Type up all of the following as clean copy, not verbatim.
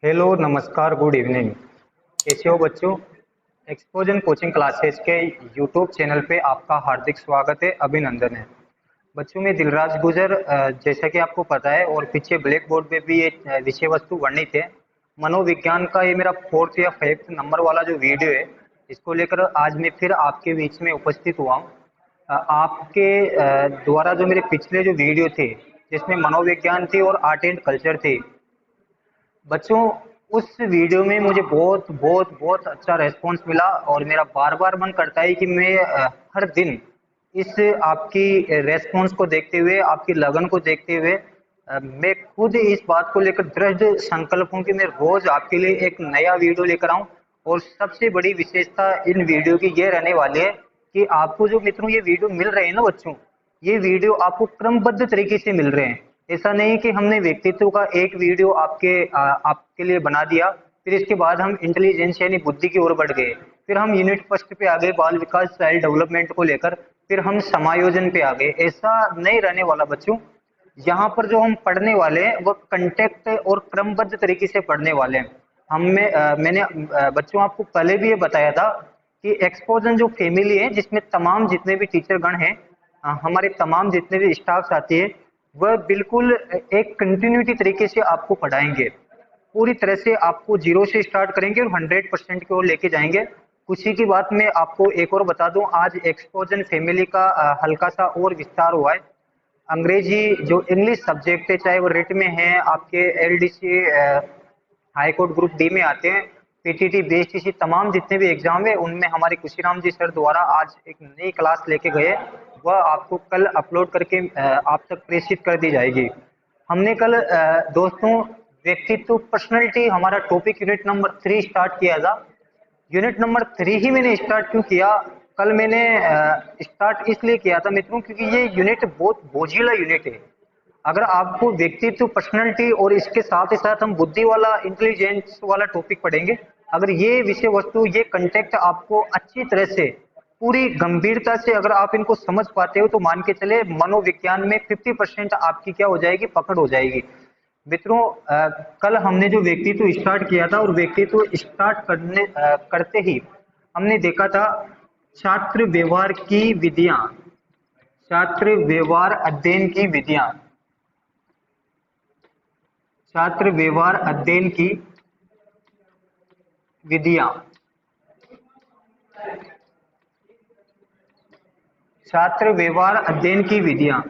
Hello, नमस्कार, good evening. कैसे हो बच्चों? एक्सपोजन कोचिंग क्लासेस के यूट्यूब चैनल पे आपका हार्दिक स्वागत है, अभिनंदन है। बच्चों में दिलराज गुजर, जैसा कि आपको पता है और पीछे ब्लैक बोर्ड पे भी ये विषय वस्तु वर्णित है। मनोविज्ञान का ये मेरा फोर्थ या फिफ्थ नंबर वाला जो वीडियो है, इसको लेकर आज मैं फिर आपके बीच में उपस्थित हुआ हूँ। आपके द्वारा जो मेरे पिछले जो वीडियो थे, जिसमें मनोविज्ञान थी और आर्ट एंड कल्चर थी, बच्चों उस वीडियो में मुझे बहुत बहुत बहुत अच्छा रेस्पॉन्स मिला और मेरा बार बार मन करता है कि मैं हर दिन इस आपकी रेस्पॉन्स को देखते हुए, आपकी लगन को देखते हुए, मैं खुद इस बात को लेकर दृढ़ संकल्प हूँ कि मैं रोज आपके लिए एक नया वीडियो लेकर आऊँ। और सबसे बड़ी विशेषता इन वीडियो की ये रहने वाली है कि आपको जो मित्रों ये वीडियो मिल रहे हैं ना बच्चों, ये वीडियो आपको क्रमबद्ध तरीके से मिल रहे हैं। ऐसा नहीं कि हमने व्यक्तित्व का एक वीडियो आपके लिए बना दिया, फिर इसके बाद हम इंटेलिजेंस यानी बुद्धि की ओर बढ़ गए, फिर हम यूनिट फर्स्ट पे आ गए बाल विकास चाइल्ड डेवलपमेंट को लेकर, फिर हम समायोजन पे आ गए। ऐसा नहीं रहने वाला बच्चों। यहाँ पर जो हम पढ़ने वाले हैं वो कंटेक्ट और क्रमबद्ध तरीके से पढ़ने वाले हैं। मैंने बच्चों आपको पहले भी ये बताया था कि एक्सपोजन जो फैमिली है, जिसमें तमाम जितने भी टीचर गण हैं, हमारे तमाम जितने भी स्टाफ आते हैं, वह बिल्कुल एक कंटिन्यूटी तरीके से आपको पढ़ाएंगे। पूरी तरह से आपको जीरो से स्टार्ट करेंगे और 100% की ओर लेके जाएंगे। खुशी की बात मैं आपको एक और बता दूं, आज एक्सपोजन फैमिली का हल्का सा और विस्तार हुआ है। अंग्रेजी जो इंग्लिश सब्जेक्ट है, चाहे वो रिट में है, आपके LDC high court group D में आते हैं, पीटीटी बीएसटीसी तमाम जितने भी एग्जाम है, उनमें हमारे खुशीराम जी सर द्वारा आज एक नई क्लास लेके गए। वह आपको कल अपलोड करके आप तक प्रेषित कर दी जाएगी। हमने कल दोस्तों व्यक्तित्व पर्सनैलिटी हमारा टॉपिक यूनिट नंबर 3 स्टार्ट किया था। यूनिट नंबर 3 ही मैंने स्टार्ट क्यों किया? कल मैंने स्टार्ट इसलिए किया था मित्रों, क्योंकि ये यूनिट बहुत बोझिला यूनिट है। अगर आपको व्यक्तित्व पर्सनैलिटी और इसके साथ ही साथ हम बुद्धि वाला इंटेलिजेंस वाला टॉपिक पढ़ेंगे, अगर ये विषय वस्तु ये कंटेक्ट आपको अच्छी तरह से पूरी गंभीरता से अगर आप इनको समझ पाते हो, तो मान के चले मनोविज्ञान में 50% आपकी क्या हो जाएगी, पकड़ हो जाएगी। मित्रों, कल हमने जो व्यक्तित्व स्टार्ट किया था और व्यक्तित्व स्टार्ट करते ही हमने देखा था छात्र व्यवहार की विधियां, छात्र व्यवहार अध्ययन की विधियां, छात्र व्यवहार अध्ययन की विधियां, छात्र व्यवहार अध्ययन की विधियां।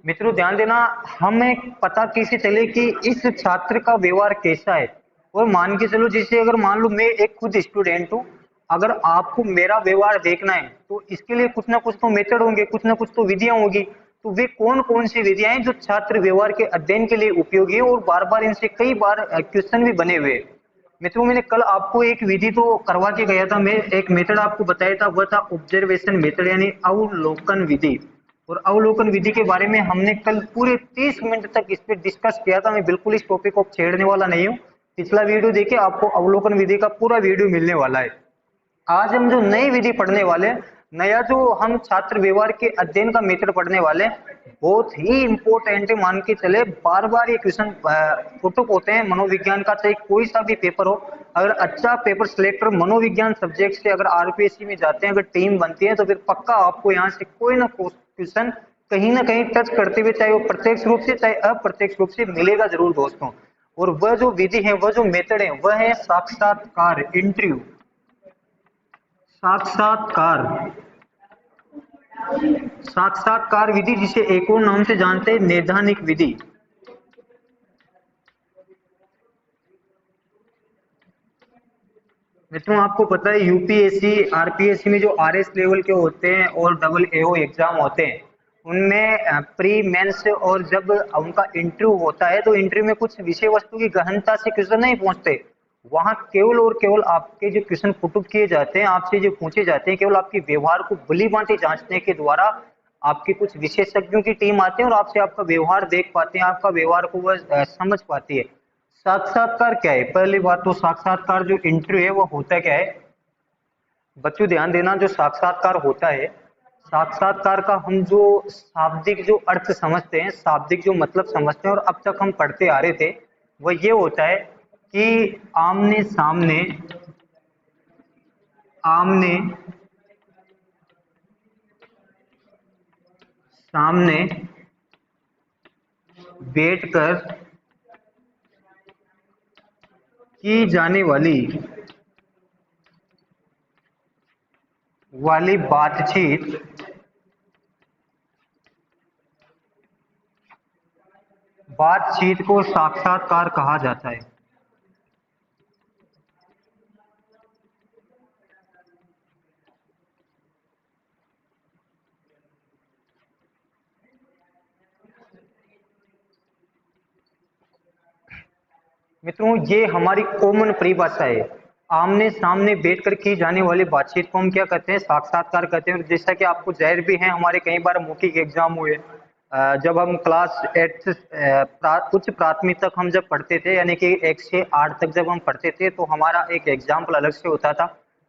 मित्रों ध्यान देना, हमें पता कैसे चले कि इस छात्र का व्यवहार कैसा है। और मान के चलो, जैसे अगर मान लो मैं एक खुद स्टूडेंट हूँ, अगर आपको मेरा व्यवहार देखना है तो इसके लिए कुछ ना कुछ तो मेथड होंगे, कुछ ना कुछ तो विधियां होगी। तो वे कौन कौन सी विधियां हैं जो छात्र व्यवहार के अध्ययन के लिए उपयोगी है और बार बार इनसे कई बार क्वेश्चन भी बने हुए हैं। मित्रों मैंने कल आपको एक विधि तो करवा के गया था, मैं एक मेथड आपको बताया था, वह था ऑब्जर्वेशन मेथड यानी अवलोकन विधि। और अवलोकन विधि के बारे में हमने कल पूरे 30 मिनट तक इस पर डिस्कस किया था। मैं बिल्कुल इस टॉपिक को छेड़ने वाला नहीं हूँ। पिछला वीडियो देखिए, आपको अवलोकन विधि का पूरा वीडियो मिलने वाला है। आज हम जो नई विधि पढ़ने वाले हैं, नया जो हम छात्र व्यवहार के अध्ययन का मेथड पढ़ने वाले हैं, बहुत ही इंपॉर्टेंट है। मान के चले बार बार ये क्वेश्चन पुटअप होते हैं मनोविज्ञान का, चाहे कोई सा भी पेपर हो। अगर अच्छा पेपर सिलेक्टर मनोविज्ञान सब्जेक्ट से अगर आरपीएससी में जाते हैं, अगर टीम बनती है, तो फिर पक्का आपको यहाँ से कोई ना कोई क्वेश्चन कहीं ना कहीं टच करते हुए, चाहे वो प्रत्यक्ष रूप से चाहे अप्रत्यक्ष रूप से, मिलेगा जरूर दोस्तों। और वह जो विधि है, वह जो मेथड है, वह है साक्षात्कार, इंटरव्यू, साक्षात्कार, साक्षात्कार विधि, जिसे एक और नाम से जानते हैं नैदानिक विधि। मित्रों आपको पता है यूपीएससी आरपीएससी में जो आरएस लेवल के होते हैं और डबल एओ एग्जाम होते हैं, उनमें प्री मेंस और जब उनका इंटरव्यू होता है, तो इंटरव्यू में कुछ विषय वस्तु की गहनता से क्वेश्चन नहीं पूछते। वहां केवल और केवल आपके जो क्वेश्चन पुट किए जाते हैं, आपसे जो पूछे जाते हैं, केवल आपके व्यवहार को भली भांति जांचने के द्वारा आपके कुछ विशेषज्ञों की टीम आती है और आपसे आपका व्यवहार देख पाते हैं, आपका व्यवहार को वह समझ पाती है। साक्षात्कार क्या है? पहली बात तो साक्षात्कार जो इंटरव्यू है वो होता क्या है बच्चों, ध्यान देना। जो साक्षात्कार होता है, साक्षात्कार का हम जो शाब्दिक जो अर्थ समझते हैं, शाब्दिक जो मतलब समझते हैं और अब तक हम पढ़ते आ रहे थे, वो ये होता है कि आमने सामने आमने सामने बैठकर की जाने वाली बातचीत को साक्षात्कार कहा जाता है। मित्रों, ये हमारी कॉमन परिभाषा है। आमने सामने बैठकर की जाने वाली बातचीत को हम क्या कहते हैं? साक्षात्कार कहते हैं। और जैसा कि आपको जाहिर भी है, हमारे कई बार मौखिक एग्जाम हुए। जब हम क्लास 8 उच्च प्राथमिक तक हम जब पढ़ते थे, यानी कि 1 से 8 तक जब हम पढ़ते थे, तो हमारा एक एग्जाम्पल अलग से होता था,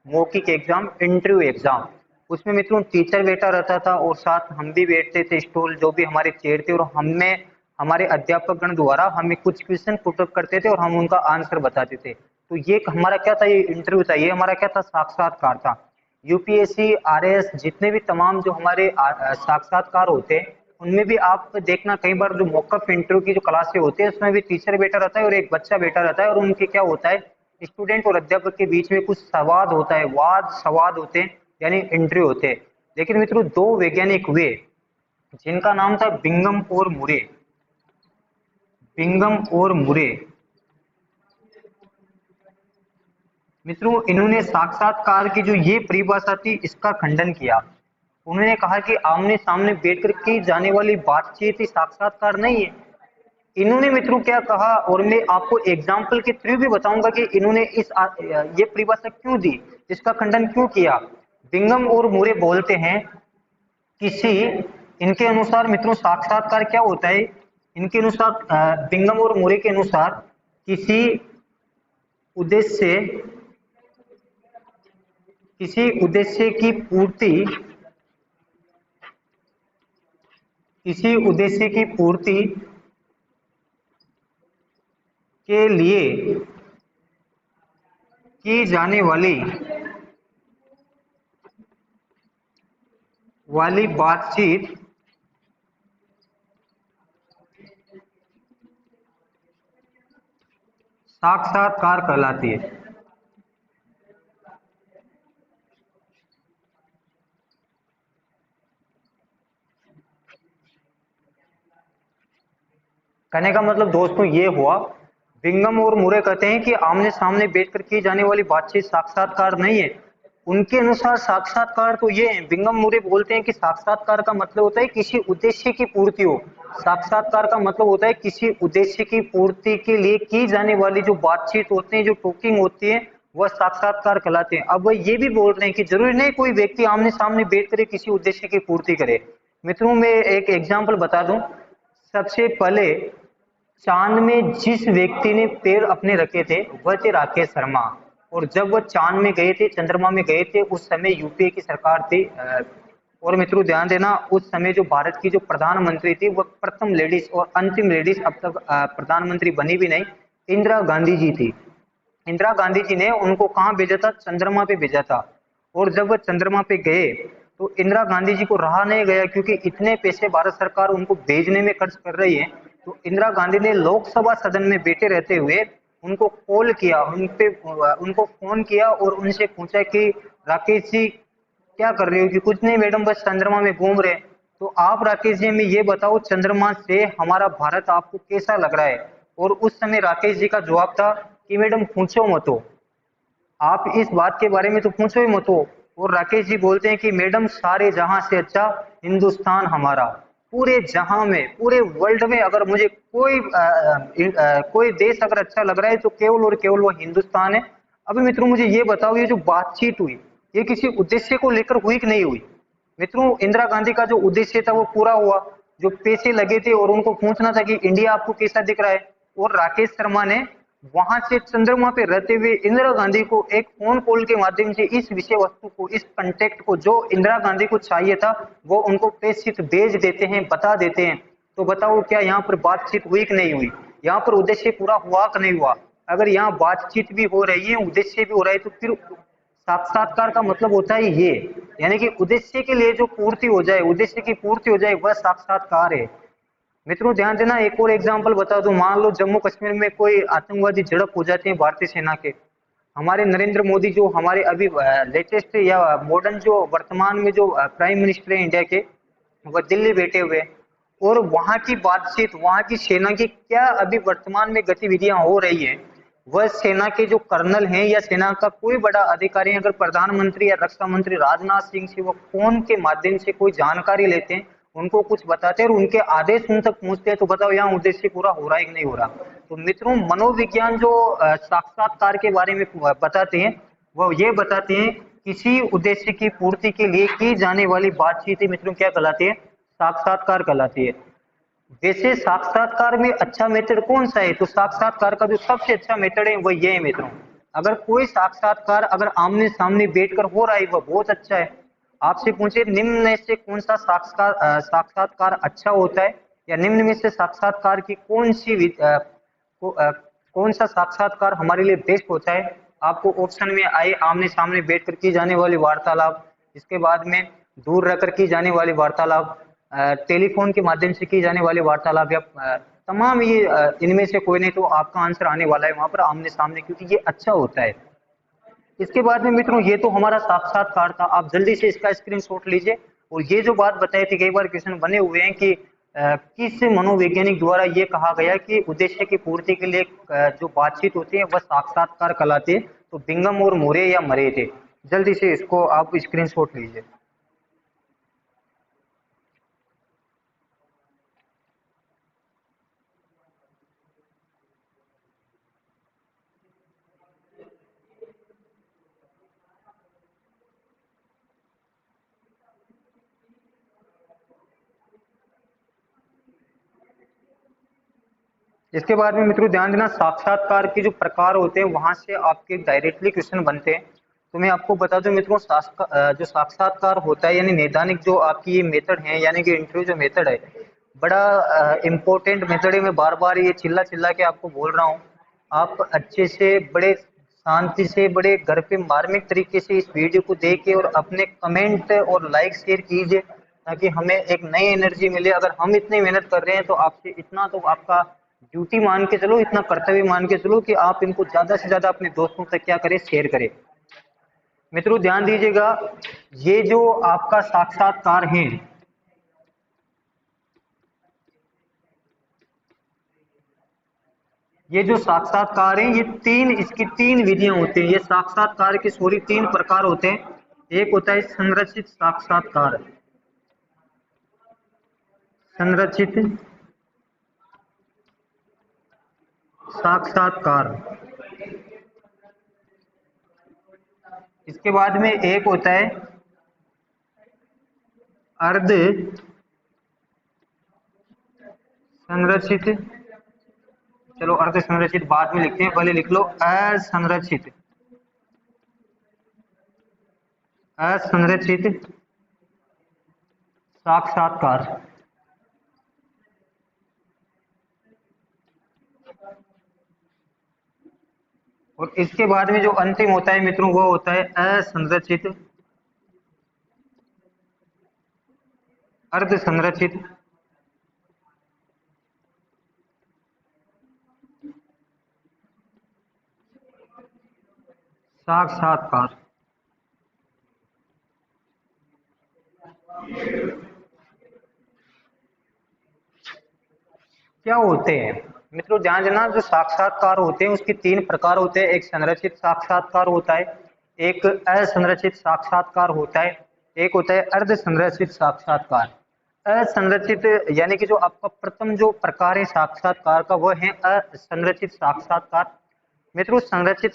मौखिक एग्जाम, इंटरव्यू एग्जाम। उसमें मित्रों टीचर बैठा रहता था और साथ हम भी बैठते थे, स्टूल जो भी हमारे चेयर थे, और हमें हमारे अध्यापकगण द्वारा हमें कुछ क्वेश्चन पुटअप करते थे और हम उनका आंसर बताते थे। तो ये हमारा क्या था? ये इंटरव्यू था, ये हमारा क्या था? साक्षात्कार था। यूपीएससी, आरएएस, जितने भी तमाम जो हमारे साक्षात्कार होते हैं, उनमें भी आप देखना कई बार जो मॉकअप इंटरव्यू की जो क्लासें होती है, उसमें भी टीचर बैठा रहता है और एक बच्चा बैठा रहता है, और उनके क्या होता है, स्टूडेंट और अध्यापक के बीच में कुछ संवाद होता है, वाद संवाद होते हैं, यानी इंटरव्यू होते हैं। लेकिन मित्रों, दो वैज्ञानिक हुए जिनका नाम था बिंगम और मुरे। बिंगम और मुरे मित्रों, इन्होंने साक्षात्कार की जो ये परिभाषा थी, इसका खंडन किया। उन्होंने कहा कि आमने सामने बैठकर की जाने वाली बातचीत ही साक्षात्कार नहीं है। इन्होंने मित्रों क्या कहा, और मैं आपको एग्जाम्पल के थ्रू भी बताऊंगा कि इन्होंने ये परिभाषा क्यों दी, इसका खंडन क्यों किया। बिंगम और मुरे बोलते हैं, किसी इनके अनुसार मित्रों साक्षात्कार क्या होता है? इनके अनुसार, बिंगम और मुरे के अनुसार, किसी उद्देश्य किसी उद्देश्य की पूर्ति किसी उद्देश्य की पूर्ति के लिए की जाने वाली बातचीत साक्षात्कार कहलाती है। कहने का मतलब दोस्तों ये हुआ, बिंगम और मुरे कहते हैं कि आमने सामने बैठकर की जाने वाली बातचीत साक्षात्कार नहीं है। उनके अनुसार साक्षात्कार तो ये है, बिंगम मुरे बोलते हैं कि साक्षात्कार का मतलब होता है किसी उद्देश्य की पूर्ति हो। साक्षात्कार का मतलब होता है किसी उद्देश्य की पूर्ति के लिए की जाने वाली जो बातचीत होती है, जो टॉकिंग होती है, वह साक्षात्कार कहलाते हैं। अब वह ये भी बोल रहे हैं कि जरूरी नहीं कोई व्यक्ति आमने सामने बैठ कर किसी उद्देश्य की पूर्ति करे। मित्रों, मैं एक एग्जाम्पल बता दूं। सबसे पहले चांद में जिस व्यक्ति ने पैर अपने रखे थे, वह थे राकेश शर्मा। और जब वह चांद में गए थे, चंद्रमा में गए थे, उस समय यूपीए की सरकार थी। और मित्रों ध्यान देना, उस समय जो भारत की जो प्रधानमंत्री थी, वह प्रथम लेडीज और अंतिम लेडीज, अब तक प्रधानमंत्री बनी भी नहीं, इंदिरा गांधी जी थी। इंदिरा गांधी जी ने उनको कहाँ भेजा था? चंद्रमा पे भेजा था। और जब वह चंद्रमा पे गए, तो इंदिरा गांधी जी को रहा नहीं गया, क्योंकि इतने पैसे भारत सरकार उनको भेजने में खर्च कर रही है। तो इंदिरा गांधी ने लोकसभा सदन में बैठे रहते हुए उनको कॉल किया, उनको फोन किया और उनसे पूछा कि राकेश जी क्या कर रहे हो? कि कुछ नहीं मैडम, बस चंद्रमा में घूम रहे। तो आप राकेश जी हमें ये बताओ, चंद्रमा से हमारा भारत आपको कैसा लग रहा है? और उस समय राकेश जी का जवाब था कि मैडम पूछो मत हो, आप इस बात के बारे में तो पूछो ही मत हो। और राकेश जी बोलते हैं कि मैडम, सारे जहां से अच्छा हिंदुस्तान हमारा। पूरे जहां में, पूरे वर्ल्ड में अगर मुझे कोई देश अगर अच्छा लग रहा है, तो केवल और केवल वो हिंदुस्तान है। अभी मित्रों मुझे ये बताओ, ये जो बातचीत हुई, ये किसी उद्देश्य को लेकर हुई कि नहीं हुई? मित्रों, इंदिरा गांधी का जो उद्देश्य था वो पूरा हुआ, जो पैसे लगे थे और उनको पूछना था कि इंडिया आपको कैसा दिख रहा है। और राकेश शर्मा ने वहां से चंद्रमा पे रहते हुए इंदिरा गांधी को एक फोन कॉल के माध्यम से इस विषय वस्तु को, इस कंटेक्ट को, जो इंदिरा गांधी को चाहिए था, वो उनको प्रेषित भेज देते हैं, बता देते हैं। तो बताओ क्या यहाँ पर बातचीत हुई कि नहीं हुई? यहाँ पर उद्देश्य पूरा हुआ कि नहीं हुआ। अगर यहाँ बातचीत भी हो रही है, उद्देश्य भी हो रहा है, तो फिर साक्षात्कार का मतलब होता है ये, यानी कि उद्देश्य के लिए जो पूर्ति हो जाए, उद्देश्य की पूर्ति हो जाए, वह साक्षात्कार है। मित्रों ध्यान देना, एक और एग्जांपल बता दूं। मान लो जम्मू कश्मीर में कोई आतंकवादी झड़प हो जाती है भारतीय सेना के, हमारे नरेंद्र मोदी जो हमारे अभी लेटेस्ट या मॉडर्न जो वर्तमान में जो प्राइम मिनिस्टर है इंडिया के, वह दिल्ली बैठे हुए हैं, और वहां की बातचीत, वहां की सेना की क्या अभी वर्तमान में गतिविधियां हो रही है, वह सेना के जो कर्नल हैं या सेना का कोई बड़ा अधिकारी, अगर प्रधानमंत्री या रक्षा मंत्री राजनाथ सिंह से वो फोन के माध्यम से कोई जानकारी लेते हैं, उनको कुछ बताते हैं और उनके आदेश उन तक पहुंचते हैं, तो बताओ यहाँ उद्देश्य पूरा हो रहा है कि नहीं हो रहा। तो मित्रों मनोविज्ञान जो साक्षात्कार के बारे में बताते हैं, वो ये बताते हैं किसी उद्देश्य की पूर्ति के लिए की जाने वाली बातचीत मित्रों क्या कहलाती है, साक्षात्कार कहलाती है। वैसे साक्षात्कार में अच्छा मेथड कौन सा है, तो साक्षात्कार का जो सबसे अच्छा मेथड है वह ये है मित्रों। अगर कोई साक्षात्कार अगर आमने सामने बैठकर हो रहा है वह बहुत अच्छा है। आपसे पूछे निम्न में से कौन सा साक्षात्कार अच्छा होता है, या निम्न में से साक्षात्कार की कौन सी कौन सा साक्षात्कार हमारे लिए बेस्ट होता है। आपको ऑप्शन में आए आमने सामने बैठकर की जाने वाली वार्तालाप, इसके बाद में दूर रहकर की जाने वाली वार्तालाप, टेलीफोन के माध्यम से की जाने वाली वार्तालाप, या तमाम ये इनमें से कोई नहीं, तो आपका आंसर आने वाला है वहां पर आमने सामने, क्योंकि ये अच्छा होता है। इसके बाद में मित्रों ये तो हमारा साक्षात्कार था, आप जल्दी से इसका स्क्रीनशॉट लीजिए। और ये जो बात बताई थी, कई बार क्वेश्चन बने हुए हैं कि किस मनोवैज्ञानिक द्वारा ये कहा गया कि उद्देश्य की पूर्ति के लिए जो बातचीत होती है वह साक्षात्कार कहलाती है, तो बिंगम और मोरे या मरे थे। जल्दी से इसको आप स्क्रीनशॉट लीजिए। इसके बाद में मित्रों ध्यान देना, साक्षात्कार के जो प्रकार होते हैं वहां से आपके डायरेक्टली क्वेश्चन बनते हैं। तो मैं आपको बता दूं मित्रों, जो साक्षात्कार होता है यानी नैदानिक जो आपकी ये मेथड है, यानी कि इंटरव्यू जो मेथड है, बड़ा इंपॉर्टेंट मेथड है। मैं बार बार ये चिल्ला चिल्ला के आपको बोल रहा हूँ। आप अच्छे से बड़े शांति से बड़े घर पे मार्मिक तरीके से इस वीडियो को देख और अपने कमेंट और लाइक शेयर कीजिए, ताकि हमें एक नई एनर्जी मिले। अगर हम इतनी मेहनत कर रहे हैं तो आपसे इतना तो आपका ड्यूटी मान के चलो, इतना कर्तव्य मान के चलो कि आप इनको ज्यादा से ज्यादा अपने दोस्तों तक क्या करें, शेयर करें। मित्रों ध्यान दीजिएगा, ये जो आपका साक्षात्कार है, ये जो साक्षात्कार है, ये इसकी तीन विधियां होती हैं। ये साक्षात्कार के सॉरी तीन प्रकार होते हैं। एक होता है संरचित साक्षात्कार, संरचित साक्षात्कार। इसके बाद में एक होता है अर्ध संरचित, चलो अर्ध संरचित बाद में लिखते हैं, पहले लिख लो असंरचित, असंरचित साक्षात्कार। और इसके बाद में जो अंतिम होता है मित्रों वो होता है असंरचित, अर्ध संरचित साक्षात्कार। क्या होते हैं मित्रों, ध्यान देना, जो साक्षात्कार होते हैं उसके तीन प्रकार होते हैं। एक संरचित साक्षात्कार होता है, एक असंरचित साक्षात्कार होता है, एक होता है अर्ध संरचित साक्षात्कार। असंरचित यानी कि जो आपका प्रथम जो प्रकार है साक्षात्कार का, वह है असंरचित साक्षात्कार। मित्रों संरचित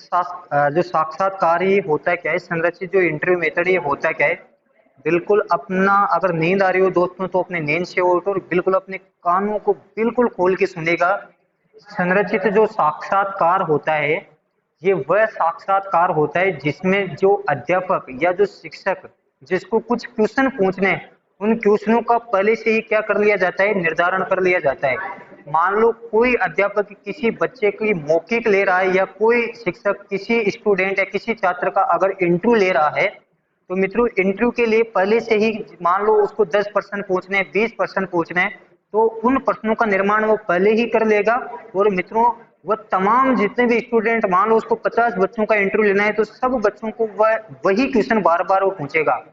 जो साक्षात्कार ही होता है क्या है, संरचित जो इंटरव्यू मेथड ये होता है क्या है, बिल्कुल अपना, अगर नींद आ रही हो दोस्तों तो अपने नींद से उठो और बिल्कुल अपने कानों को बिल्कुल खोल के सुनेगा। संरचित जो साक्षात्कार होता है, ये वह साक्षात्कार होता है जिसमें जो अध्यापक या जो शिक्षक जिसको कुछ क्वेश्चन पूछने हैं, उन क्वेश्चनों का पहले से ही क्या कर लिया जाता है, निर्धारण कर लिया जाता है। मान लो कोई अध्यापक किसी बच्चे की मौखिक ले रहा है या कोई शिक्षक किसी स्टूडेंट या किसी छात्र का अगर इंटरव्यू ले रहा है, तो मित्रों इंटरव्यू के लिए पहले से ही मान लो उसको 10% पूछने हैं, 20% पूछने हैं, तो उन प्रश्नों का निर्माण वो पहले ही कर लेगा। और मित्रों वह तमाम जितने भी स्टूडेंट, मान लो उसको 50 बच्चों का इंटरव्यू लेना है, तो सब बच्चों को वह वही क्वेश्चन बार बार वो पूछेगा।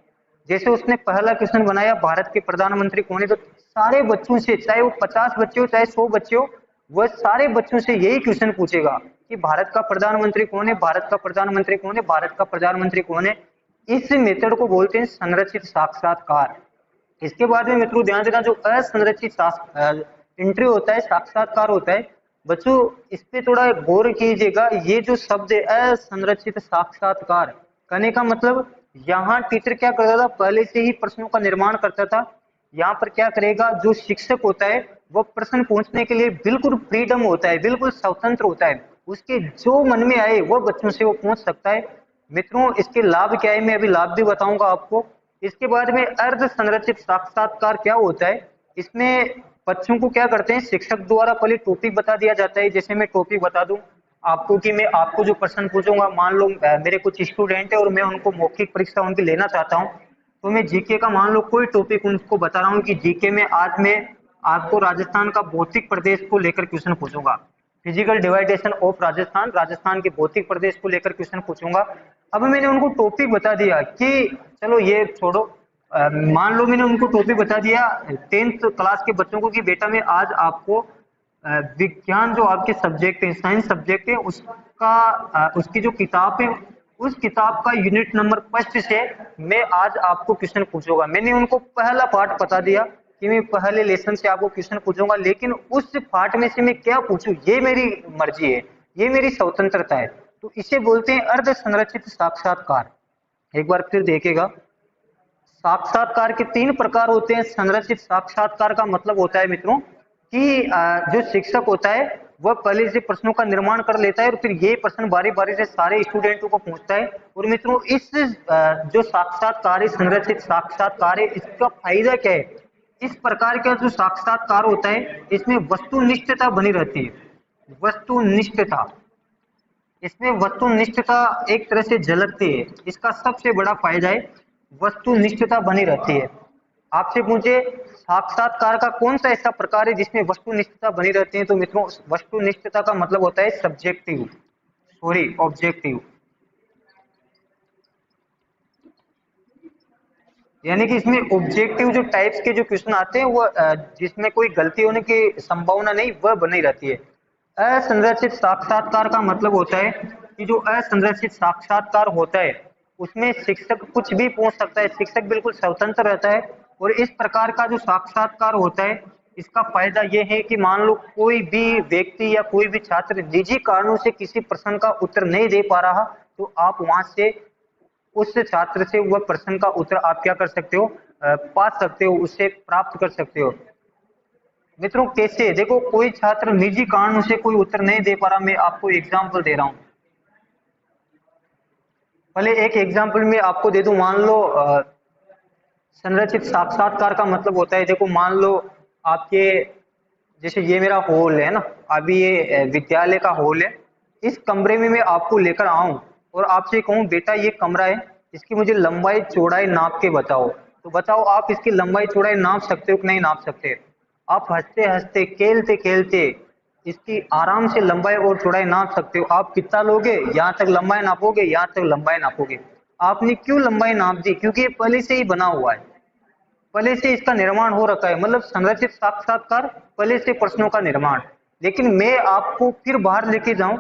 जैसे उसने पहला क्वेश्चन बनाया भारत के प्रधानमंत्री कौन है, तो सारे बच्चों से, चाहे वो 50 बच्चे हो चाहे 100 बच्चे हो, वह सारे बच्चों से यही क्वेश्चन पूछेगा कि भारत का प्रधानमंत्री कौन है, भारत का प्रधानमंत्री कौन है, भारत का प्रधानमंत्री कौन है। इस मेथड को बोलते हैं संरचित साक्षात्कार। इसके बाद में मित्रों ध्यान देना, जो असंरचित इंटरव्यू होता है, साक्षात्कार होता है, बच्चों इस पे थोड़ा गौर कीजिएगा। ये जो शब्द है असंरचित साक्षात्कार, कहने का मतलब यहाँ टीचर क्या करता था, पहले से ही प्रश्नों का निर्माण करता था। यहाँ पर क्या करेगा, जो शिक्षक होता है वह प्रश्न पूछने के लिए बिल्कुल फ्रीडम होता है, बिल्कुल स्वतंत्र होता है, उसके जो मन में आए वह बच्चों से वो पूछ सकता है। मित्रों इसके लाभ क्या है, मैं अभी लाभ भी बताऊंगा आपको। इसके बाद में अर्ध संरचित साक्षात्कार क्या होता है, इसमें बच्चों को क्या करते हैं, शिक्षक द्वारा पहले टॉपिक बता दिया जाता है। जैसे मैं टॉपिक बता दूं आपको कि मैं आपको जो प्रश्न पूछूंगा, मान लो मेरे कुछ स्टूडेंट है और मैं उनको मौखिक परीक्षा उनकी लेना चाहता हूं, तो मैं जीके का मान लो कोई टॉपिक उनको बता रहा हूँ कि जीके में आज मैं आपको राजस्थान का भौतिक प्रदेश को लेकर क्वेश्चन पूछूंगा, physical division of Rajasthan, Rajasthan के भौतिक प्रदेश को लेकर क्वेश्चन पूछूंगा। अब मैंने उनको टॉपिक बता दिया कि चलो ये छोड़ो, मान लो मैंने उनको टॉपिक बता दिया 10th क्लास के बच्चों को कि बेटा मैं आज आपको विज्ञान जो आपके सब्जेक्ट है, साइंस सब्जेक्ट है, उसकी जो किताब है, उस किताब का यूनिट नंबर फर्स्ट से मैं आज आपको क्वेश्चन पूछूंगा। मैंने उनको पहला पार्ट बता दिया कि मैं पहले लेसन से आपको क्वेश्चन पूछूंगा, लेकिन उस पार्ट में से मैं क्या पूछूं ये मेरी मर्जी है, ये मेरी स्वतंत्रता है। तो इसे बोलते हैं अर्ध संरचित साक्षात्कार। एक बार फिर देखेगा, साक्षात्कार के 3 प्रकार होते हैं। संरचित साक्षात्कार का मतलब होता है मित्रों कि जो शिक्षक होता है वह पहले से प्रश्नों का निर्माण कर लेता है और फिर ये प्रश्न बारी बारी से सारे स्टूडेंटों को पूछता है। और मित्रों इस जो साक्षात्कार है, संरचित साक्षात्कार है, इसका फायदा क्या है, इस प्रकार का जो साक्षात्कार होता है इसमें वस्तुनिष्ठता बनी रहती है। वस्तुनिष्ठता, इसमें वस्तुनिष्ठता एक तरह से झलकती है, इसका सबसे बड़ा फायदा है वस्तुनिष्ठता बनी रहती है। आपसे पूछे साक्षात्कार का कौन सा ऐसा प्रकार है जिसमें वस्तुनिष्ठता बनी रहती है, तो मित्रों वस्तुनिष्ठता का मतलब होता है सब्जेक्टिव, सॉरी ऑब्जेक्टिव। यानी कि इसमें ऑब्जेक्टिव जो टाइप्स के जो क्वेश्चन आते हैं वो जिसमें कोई गलती होने की संभावना नहीं, वह बनी रहती है। असंरचित साक्षात्कार का मतलब होता है कि जो असंरचित साक्षात्कार होता है उसमें शिक्षक कुछ भी पूछ सकता है, शिक्षक बिल्कुल स्वतंत्र रहता है। और इस प्रकार का जो साक्षात्कार होता है इसका फायदा यह है कि मान लो कोई भी व्यक्ति या कोई भी छात्र निजी कारणों से किसी प्रश्न का उत्तर नहीं दे पा रहा, तो आप वहां से उस छात्र से वह प्रश्न का उत्तर आप क्या कर सकते हो, पा सकते हो, उससे प्राप्त कर सकते हो। मित्रों कैसे, देखो कोई छात्र निजी कारणों से कोई उत्तर नहीं दे पा रहा, मैं आपको एग्जांपल दे रहा हूं। पहले एक एग्जांपल मैं आपको दे दूं, मान लो संरचित साक्षात्कार का मतलब होता है, देखो मान लो आपके, जैसे ये मेरा हॉल है ना, अभी ये विद्यालय का हॉल है, इस कमरे में मैं आपको लेकर आऊं और आपसे कहूं बेटा ये कमरा है, इसकी मुझे लंबाई चौड़ाई नाप के बताओ, तो बताओ आप इसकी लंबाई चौड़ाई नाप सकते हो कि नहीं नाप सकते। आप हंसते हंसते खेलते खेलते इसकी आराम से लंबाई और चौड़ाई नाप सकते हो। आप कितना लोगे, यहाँ तक लंबाई नापोगे, यहाँ तक लंबाई नापोगे। आपने क्यों लंबाई नाप दी, क्योंकि ये पहले से ही बना हुआ है, पहले से इसका निर्माण हो रखा है, मतलब संरचित साक्षात्कार पहले से प्रश्नों का निर्माण। लेकिन मैं आपको फिर बाहर लेके जाऊं,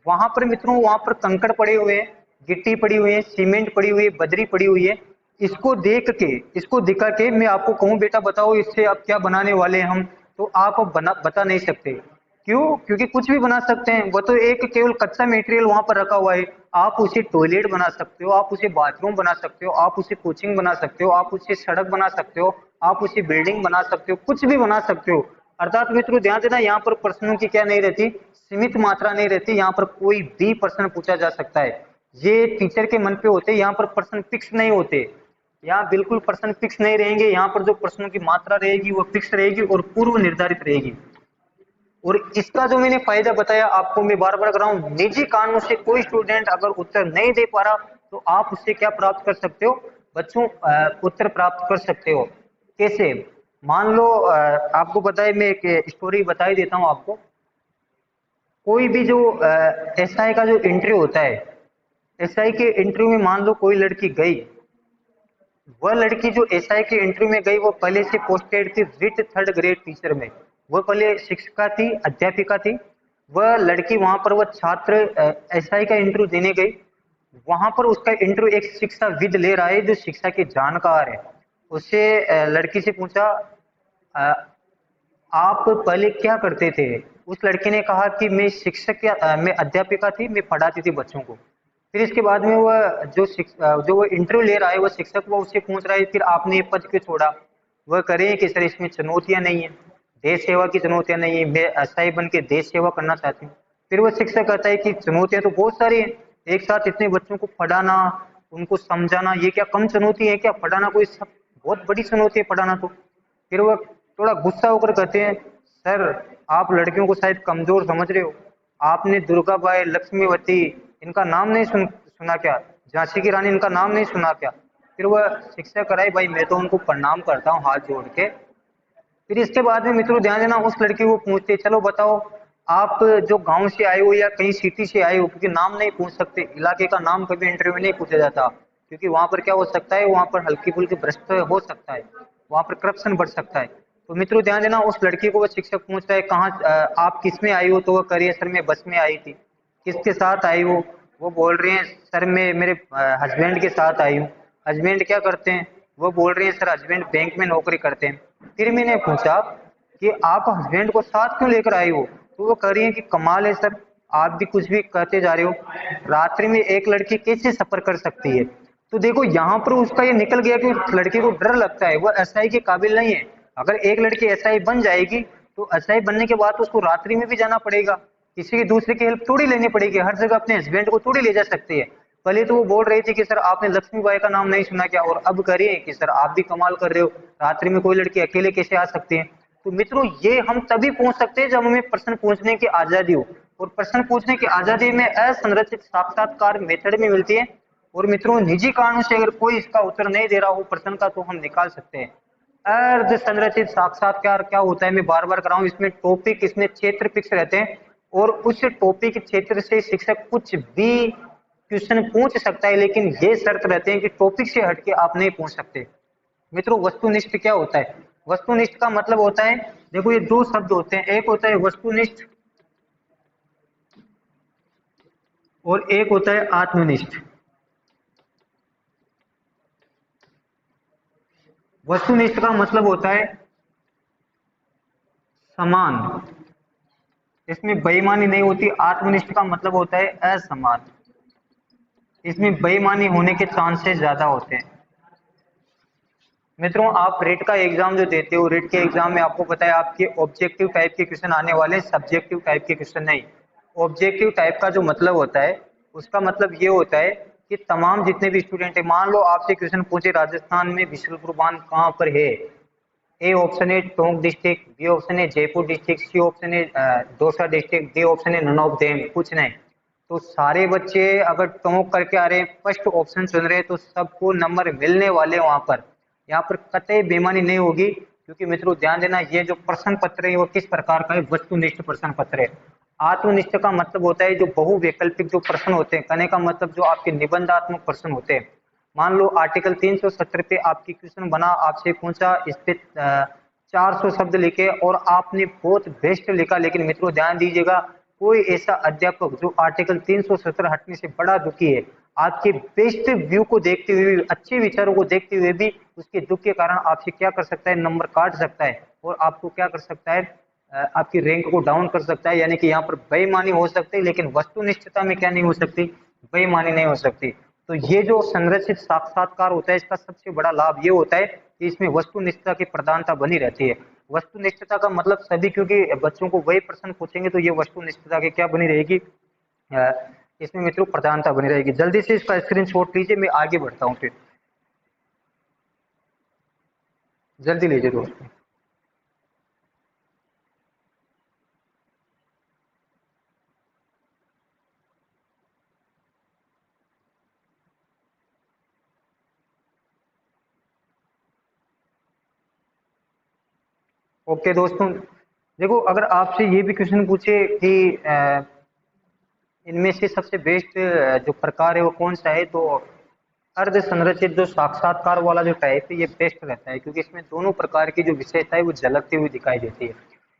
वहां पर मित्रों वहां पर कंकड़ पड़े हुए हैं, गिट्टी पड़ी हुई है, सीमेंट पड़ी हुई है, बजरी पड़ी हुई है, इसको देख के, इसको दिखा के मैं आपको कहूं बेटा बताओ इससे आप क्या बनाने वाले हैं हम, तो आप बता नहीं सकते। क्यों, क्योंकि कुछ भी बना सकते हैं, वो तो एक केवल कच्चा मटेरियल वहां पर रखा हुआ है। आप उसे टॉयलेट बना सकते हो, आप उसे बाथरूम बना सकते हो, आप उसे कोचिंग बना सकते हो, आप उसे सड़क बना सकते हो, आप उसे बिल्डिंग बना सकते हो, कुछ भी बना सकते हो। अर्थात मित्रों ध्यान देना, यहाँ पर प्रश्नों की क्या नहीं रहती, सीमित मात्रा नहीं रहती, यहाँ पर कोई भी प्रश्न पूछा जा सकता है। ये टीचर के मन पे होते, यहाँ पर प्रश्न फिक्स नहीं होते, यहाँ बिल्कुल प्रश्न फिक्स नहीं रहेंगे, यहाँ पर जो प्रश्नों की मात्रा रहेगी वो फिक्स रहेगी और पूर्व निर्धारित रहेगी। और इसका जो मैंने फायदा बताया आपको, मैं बार बार कर रहा हूँ, निजी कारणों से कोई स्टूडेंट अगर उत्तर नहीं दे पा रहा तो आप उससे क्या प्राप्त कर सकते हो बच्चों, उत्तर प्राप्त कर सकते हो। कैसे? मान लो आपको पता है, मैं एक स्टोरी बता ही देता हूँ आपको। कोई भी जो एसआई का जो इंटरव्यू होता है, एसआई के इंटरव्यू में मान लो कोई लड़की गई, वह लड़की जो एसआई के इंटरव्यू में गई वो पहले से पोस्टेड थी विथ थर्ड ग्रेड टीचर में, वह पहले शिक्षिका थी, अध्यापिका थी। वह लड़की वहां पर वह छात्र एसआई का इंटरव्यू देने गई, वहां पर उसका इंटरव्यू एक शिक्षा विद ले रहा है जो शिक्षा के जानकार है। उससे लड़की से पूछा, अ, आप पहले क्या करते थे? उस लड़के ने कहा कि मैं शिक्षक मैं अध्यापिका थी, मैं पढ़ाती थी बच्चों को। फिर इसके बाद में वह जो वो इंटरव्यू ले रहा है, वो शिक्षक वो उससे पूछ रहा है फिर आपने ये पद क्यों छोड़ा? वह करें कि सर इसमें चुनौतियां नहीं है, देश सेवा की चुनौतियां नहीं है, मैं एसआई बन के देश सेवा करना चाहती हूँ। फिर वह शिक्षक कहता है कि चुनौतियां तो बहुत सारी है, एक साथ इतने बच्चों को पढ़ाना, उनको समझाना, ये क्या कम चुनौती है क्या? पढ़ाना कोई बहुत बड़ी चुनौती है पढ़ाना तो। फिर वह थोड़ा गुस्सा होकर कहते हैं, सर आप लड़कियों को शायद कमजोर समझ रहे हो, आपने दुर्गाबाई, लक्ष्मीवती इनका नाम नहीं सुना क्या? झांसी की रानी इनका नाम नहीं सुना क्या? फिर वह शिक्षक कराए, भाई मैं तो उनको प्रणाम करता हूँ हाथ जोड़ के। फिर इसके बाद में मित्रों ध्यान देना, उस लड़की को पूछते चलो बताओ आप जो गांव से आए हो या कहीं सिटी से आए हो, क्योंकि नाम नहीं पूछ सकते, इलाके का नाम कभी इंटरव्यू में नहीं पूछा जाता, क्योंकि वहां पर क्या हो सकता है, वहां पर हल्की फुल्की भ्रष्ट हो सकता है, वहां पर करप्शन बढ़ सकता है। तो मित्रों ध्यान देना, उस लड़की को वो शिक्षक पूछ रहा है कहाँ आप किस में आई हो? तो वो कह रही है सर मैं बस में आई थी। किसके साथ आई हो? वो बोल रही है सर मैं मेरे हस्बैंड के साथ आई हूँ। हस्बैंड क्या करते हैं? वो बोल रही है सर हस्बैंड बैंक में नौकरी करते हैं। फिर मैंने पूछा कि आप हस्बैंड को साथ क्यों लेकर आई हो? तो वो कह रही है कि कमाल है सर, आप भी कुछ भी कहते जा रहे हो, रात्रि में एक लड़की कैसे सफर कर सकती है? तो देखो यहाँ पर उसका ये निकल गया कि उस लड़के को डर लगता है, वो एसआई के काबिल नहीं है। अगर एक लड़की एसआई बन जाएगी तो एसआई बनने के बाद उसको रात्रि में भी जाना पड़ेगा, किसी की दूसरे की हेल्प थोड़ी लेनी पड़ेगी, हर जगह अपने हस्बैंड को थोड़ी ले जा सकती है। पहले तो वो बोल रही थी कि सर आपने लक्ष्मीबाई का नाम नहीं सुना क्या, और अब करिए कि सर आप भी कमाल कर रहे हो, रात्रि में कोई लड़की अकेले कैसे आ सकती है? तो मित्रों ये हम तभी पूछ सकते हैं जब हमें प्रश्न पूछने की आजादी हो, और प्रश्न पूछने की आजादी में असंरचित साक्षात्कार मेथड में मिलती है। और मित्रों निजी कारणों से अगर कोई इसका उत्तर नहीं दे रहा हो प्रश्न का तो हम निकाल सकते हैं। अर्ध संरचित साक्षात्कार क्या होता है, मैं बार बार कर रहा हूं, इसमें टॉपिक, इसमें क्षेत्र फिक्स रहते हैं, और उस टॉपिक क्षेत्र से शिक्षक कुछ भी क्वेश्चन पूछ सकता है, लेकिन ये शर्त रहते हैं कि टॉपिक से हटके आप नहीं पूछ सकते। मित्रों वस्तुनिष्ठ क्या होता है? वस्तुनिष्ठ का मतलब होता है, देखो ये दो शब्द होते हैं, एक होता है वस्तुनिष्ठ और एक होता है आत्मनिष्ठ। वस्तुनिष्ठ का मतलब होता है समान, इसमें बेईमानी नहीं होती। आत्मनिष्ठ का मतलब होता है असमान, इसमें बेईमानी होने के चांसेस ज्यादा होते हैं। मित्रों आप रेट का एग्जाम जो देते हो, रेट के एग्जाम में आपको पता है आपके ऑब्जेक्टिव टाइप के क्वेश्चन आने वाले, सब्जेक्टिव टाइप के क्वेश्चन नहीं। ऑब्जेक्टिव टाइप का जो मतलब होता है, उसका मतलब ये होता है कि तमाम जितने भी स्टूडेंट है, मान लो आपसे क्वेश्चन पूछे राजस्थान में बिशनपुर बांध कहाँ पर है? ए ऑप्शन है टोंक डिस्ट्रिक्ट, बी ऑप्शन है जयपुर डिस्ट्रिक्ट, सी ऑप्शन है दौसा डिस्ट्रिक्ट, डी ऑप्शन है नन ऑफ देम, कुछ नहीं। तो सारे बच्चे अगर टोंक करके आ रहे हैं, फर्स्ट ऑप्शन चुन रहे हैं, तो सबको नंबर मिलने वाले वहां पर। यहाँ पर कतई बेईमानी नहीं होगी, क्योंकि मित्रों ध्यान देना ये जो प्रश्न पत्र है वो किस प्रकार का है? वस्तुनिष्ठ प्रश्न पत्र है। आत्मनिष्ठ का मतलब होता है जो बहुवैकल्पिक जो प्रश्न होते हैं, कहने का मतलब जो आपके निबंधात्मक प्रश्न होते हैं। मान लो आर्टिकल 370 पे आपकी क्वेश्चन बना, आपसे पूछा इस पे 400 शब्द लिखे और आपने बहुत बेस्ट लिखा, लेकिन मित्रों ध्यान दीजिएगा कोई ऐसा अध्यापक जो आर्टिकल 370 हटने से बड़ा दुखी है, आपके बेस्ट व्यू को देखते हुए, अच्छे विचारों को देखते हुए भी उसके दुख के कारण आपसे क्या कर सकता है? नंबर काट सकता है, और आपको क्या कर सकता है? आपकी रैंक को डाउन कर सकता है। यानी कि यहाँ पर बेईमानी हो सकती है, लेकिन वस्तुनिष्ठता में क्या नहीं हो सकती? बेईमानी नहीं हो सकती। तो ये जो संरचित साक्षात्कार होता है, इसका सबसे बड़ा लाभ ये होता है कि इसमें वस्तुनिष्ठता की प्रधानता बनी रहती है। वस्तुनिष्ठता का मतलब सभी, क्योंकि बच्चों को वही प्रश्न पूछेंगे तो ये वस्तुनिष्ठता की क्या बनी रहेगी? अ, इसमें मित्रों प्रधानता बनी रहेगी। जल्दी से इसका स्क्रीनशॉट लीजिए, मैं आगे बढ़ता हूँ फिर, जल्दी लीजिए दोस्तों। ओके दोस्तों, देखो अगर आपसे ये भी क्वेश्चन पूछे कि इनमें से सबसे बेस्ट जो प्रकार है वो कौन सा है, तो अर्ध संरचित जो साक्षात्कार वाला जो टाइप है ये बेस्ट रहता है, क्योंकि इसमें दोनों प्रकार की जो विशेषता है वो झलकती हुई दिखाई देती है।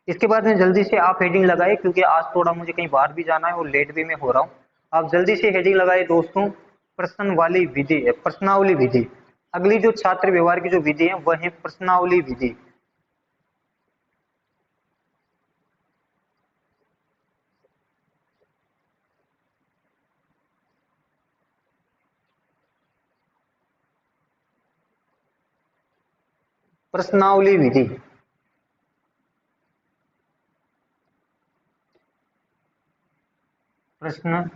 इसके बाद में जल्दी से आप हेडिंग लगाए, क्योंकि आज थोड़ा मुझे कहीं बाहर भी जाना है और लेट भी मैं हो रहा हूँ। आप जल्दी से हेडिंग लगाए दोस्तों, प्रश्न वाली विधि है, प्रश्नावली विधि। अगली जो छात्र व्यवहार की जो विधि है वह है प्रश्नावली विधि। प्रश्नावली विधि। प्रश्न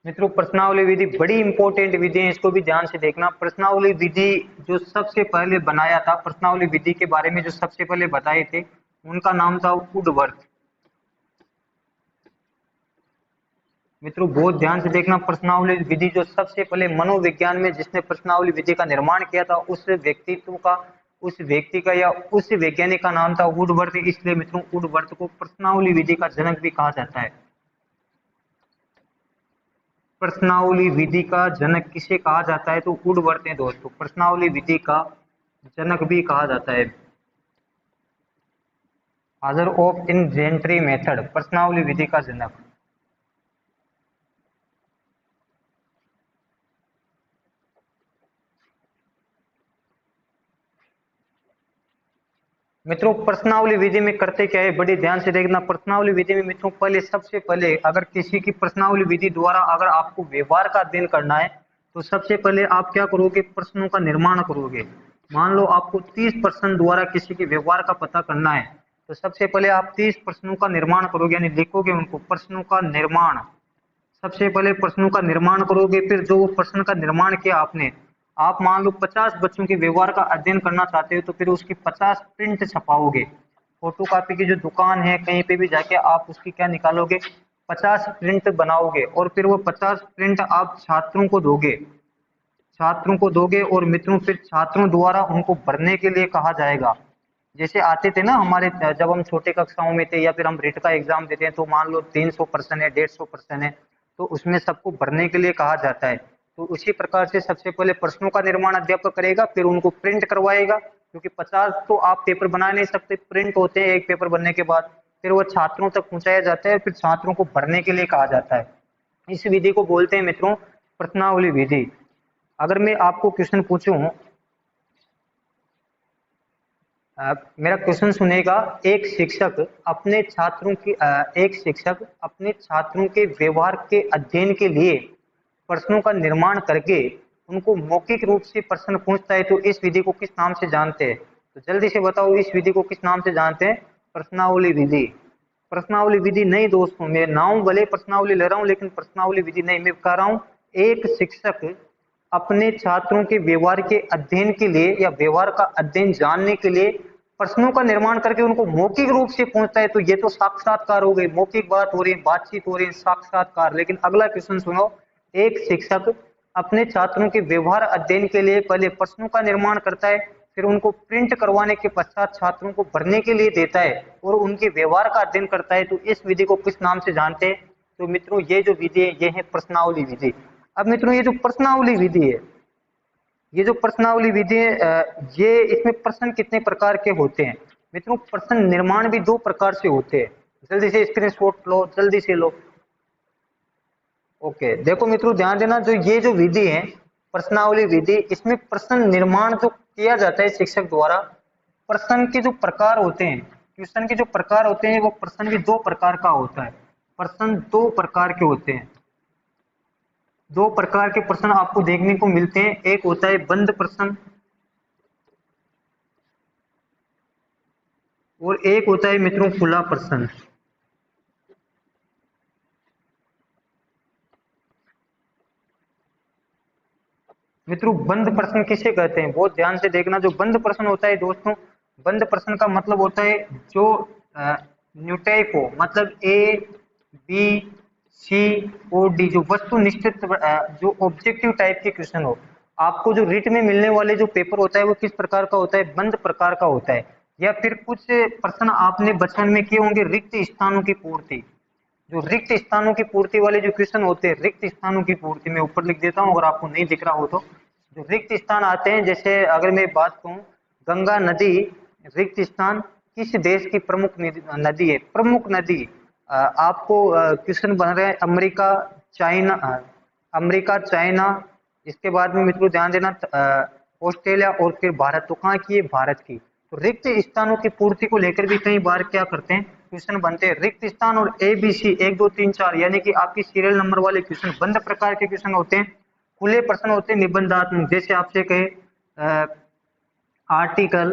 मित्रों, प्रश्नावली विधि बड़ी इंपॉर्टेंट विधि है, इसको भी ध्यान से देखना। प्रश्नावली विधि जो सबसे पहले बनाया था, प्रश्नावली विधि के बारे में जो सबसे पहले बताए थे, उनका नाम था वुडवर्थ। मित्रों बहुत ध्यान से देखना, प्रश्नावली विधि जो सबसे पहले मनोविज्ञान में जिसने प्रश्नावली विधि का निर्माण किया था, उस व्यक्तित्व का, उस व्यक्ति का या उस वैज्ञानिक का नाम था वुडवर्थ। इसलिए मित्रों वुडवर्थ को प्रश्नावली विधि का जनक भी कहा जाता है। प्रश्नावली विधि का जनक किसे कहा जाता है, तो वुडवर्थ है दोस्तों, प्रश्नावली विधि का जनक भी कहा जाता है। फादर ऑफ इन्वेंटरी मेथड, प्रश्नावली विधि का जनक। मित्रों प्रश्नावली विधि में करते क्या है, बड़ी ध्यान से देखना। प्रश्नावली विधि में मित्रों पहले, सबसे पहले अगर किसी की प्रश्नावली विधि द्वारा अगर आपको व्यवहार का अध्ययन करना है, तो सबसे पहले आप क्या करोगे, प्रश्नों का निर्माण करोगे। मान लो आपको 30 प्रश्न द्वारा किसी के व्यवहार का पता करना है, तो सबसे पहले आप 30 प्रश्नों का निर्माण करोगे, यानी लिखोगे उनको, प्रश्नों का निर्माण। सबसे पहले प्रश्नों का निर्माण करोगे, फिर जो प्रश्न का निर्माण किया आपने, आप मान लो 50 बच्चों के व्यवहार का अध्ययन करना चाहते हो, तो फिर उसकी 50 प्रिंट छपाओगे। फोटो कॉपी की जो दुकान है कहीं पे भी जाके आप उसकी क्या निकालोगे, 50 प्रिंट बनाओगे, और फिर वो 50 प्रिंट आप छात्रों को दोगे। छात्रों को दोगे और मित्रों फिर छात्रों द्वारा उनको भरने के लिए कहा जाएगा। जैसे आते थे ना हमारे, जब हम छोटे कक्षाओं में थे, या फिर हम रिट का एग्जाम देते हैं, तो मान लो 300 प्रश्न है, 150 प्रश्न है, तो उसमें सबको भरने के लिए कहा जाता है। तो उसी प्रकार से सबसे पहले प्रश्नों का निर्माण अध्यापक करेगा, फिर उनको प्रिंट करवाएगा, क्योंकि 50 तो आप पेपर बना नहीं सकते, प्रिंट होते हैं एक पेपर बनने के बाद। फिर वो छात्रों तक पहुंचाया जाता है, फिर छात्रों को भरने के लिए कहा जाता है। इस विधि को बोलते हैं मित्रों प्रश्नावली विधि। अगर मैं आपको क्वेश्चन पूछूं, मेरा क्वेश्चन सुनेगा। एक शिक्षक अपने छात्रों के व्यवहार के अध्ययन के लिए प्रश्नों का निर्माण करके उनको मौखिक रूप से प्रश्न पूछता है, तो इस विधि को किस नाम से जानते हैं, तो जल्दी से बताओ इस विधि को किस नाम से जानते हैं, प्रश्नावली विधि। प्रश्नावली विधि नहीं दोस्तों, मैं नाम भले प्रश्नावली ले रहा हूं, लेकिन प्रश्नावली विधि नहीं। मैं कह रहा हूं एक शिक्षक अपने छात्रों के व्यवहार के अध्ययन के लिए या व्यवहार का अध्ययन जानने के लिए प्रश्नों का निर्माण करके उनको मौखिक रूप से पूछता है, तो ये तो साक्षात्कार हो गई, मौखिक बात हो रही है, बातचीत हो रही है, साक्षात्कार। लेकिन अगला क्वेश्चन सुनो, एक शिक्षक अपने छात्रों के व्यवहार अध्ययन के लिए पहले प्रश्नों का निर्माण करता है, फिर उनको प्रिंट करवाने के पश्चात छात्रों को भरने के लिए देता है और उनके व्यवहार का अध्ययन करता है, तो इस विधि को किस नाम से जानते हैं, तो मित्रों ये जो विधि है ये है प्रश्नावली विधि। अब मित्रों ये जो प्रश्नावली विधि है, ये जो प्रश्नावली विधि है, ये इसमें प्रश्न कितने प्रकार के होते हैं, मित्रों प्रश्न निर्माण भी 2 प्रकार से होते हैं। जल्दी से स्क्रीनशॉट लो, जल्दी से लो। ओके देखो मित्रों ध्यान देना, जो ये जो विधि है प्रश्नावली विधि, इसमें प्रश्न निर्माण जो किया जाता है शिक्षक द्वारा, प्रश्न के जो प्रकार होते हैं, क्वेश्चन के जो प्रकार होते हैं, वो प्रश्न भी 2 प्रकार का होता है। प्रश्न 2 प्रकार के होते हैं। 2 प्रकार के प्रश्न आपको देखने को मिलते हैं, एक होता है बंद प्रश्न और एक होता है मित्रों खुला प्रश्न। मित्रों बंद प्रश्न किसे कहते हैं, बहुत ध्यान से देखना। जो बंद प्रश्न होता है दोस्तों, बंद प्रश्न का मतलब होता है जो न्यूटाइप हो, मतलब ए बी COD, जो वस्तुनिष्ठ जो ऑब्जेक्टिव टाइप के क्वेश्चन हो। आपको जो रिट में मिलने वाले जो पेपर होता है वो किस प्रकार का होता है, बंद प्रकार का होता है। या फिर कुछ प्रश्न आपने बचपन में किए होंगे, रिक्त स्थानों की पूर्ति। जो रिक्त स्थानों की पूर्ति वाले जो क्वेश्चन होते हैं, रिक्त स्थानों की पूर्ति, मैं ऊपर लिख देता हूँ अगर आपको नहीं दिख रहा हो तो। जो रिक्त स्थान आते हैं, जैसे अगर मैं बात कहूँ, गंगा नदी रिक्त स्थान किस देश की प्रमुख नदी है, प्रमुख नदी। आपको क्वेश्चन बन रहे हैं अमेरिका, चाइना, अमेरिका, चाइना, इसके बाद में मित्रों ध्यान देना ऑस्ट्रेलिया और फिर भारत। तो कहाँ की है, भारत की। तो रिक्त स्थानों की पूर्ति को लेकर भी कई बार क्या करते हैं, क्वेश्चन बनते हैं। रिक्त स्थान और ABC 1 2 3 4 यानी कि आपकी सीरियल नंबर वाले क्वेश्चन बंद प्रकार के क्वेश्चन होते हैं। खुले प्रश्न होते हैं निबंधात्मक, जैसे आपसे कहे आर्टिकल,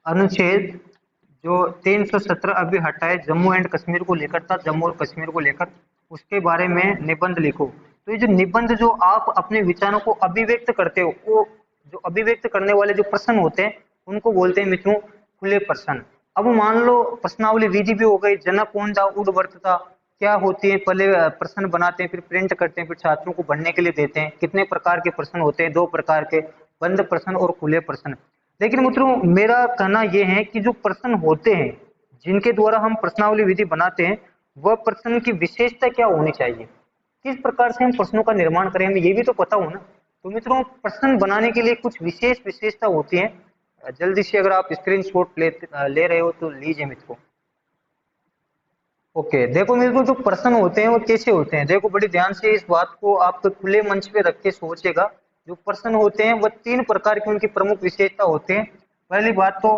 अनुच्छेद जो 317 अभी हटाए, जम्मू एंड कश्मीर को लेकर था, जम्मू और कश्मीर को लेकर, उसके बारे में निबंध लिखो। तो ये जो निबंध जो आप अपने विचारों को अभिव्यक्त करते हो, वो जो अभिव्यक्त करने वाले जो प्रश्न होते हैं उनको बोलते हैं मित्रों खुले प्रश्न। अब मान लो प्रश्नावली विधि भी हो गई, जनक कौन था, उद्वर्तता क्या होती है, पहले प्रश्न बनाते हैं, फिर प्रिंट करते हैं, फिर छात्रों को भरने के लिए देते हैं। कितने प्रकार के प्रश्न होते हैं, 2 प्रकार के, बंद प्रश्न और खुले प्रश्न। लेकिन मित्रों मेरा कहना यह है कि जो प्रश्न होते हैं जिनके द्वारा हम प्रश्नावली विधि बनाते हैं, वह प्रश्न की विशेषता क्या होनी चाहिए, किस प्रकार से हम प्रश्नों का निर्माण करें, हमें ये भी तो पता हो ना। तो मित्रों प्रश्न बनाने के लिए कुछ विशेष विशेषता होती है। जल्दी से अगर आप स्क्रीनशॉट ले रहे हो तो लीजिए मित्रों। ओके, देखो मित्रों जो प्रश्न होते हैं वो कैसे होते हैं, देखो बड़ी ध्यान से इस बात को आप खुले मंच पे रख के सोचेगा। जो प्रश्न होते हैं वह 3 प्रकार की उनकी प्रमुख विशेषता होते हैं। पहली बात तो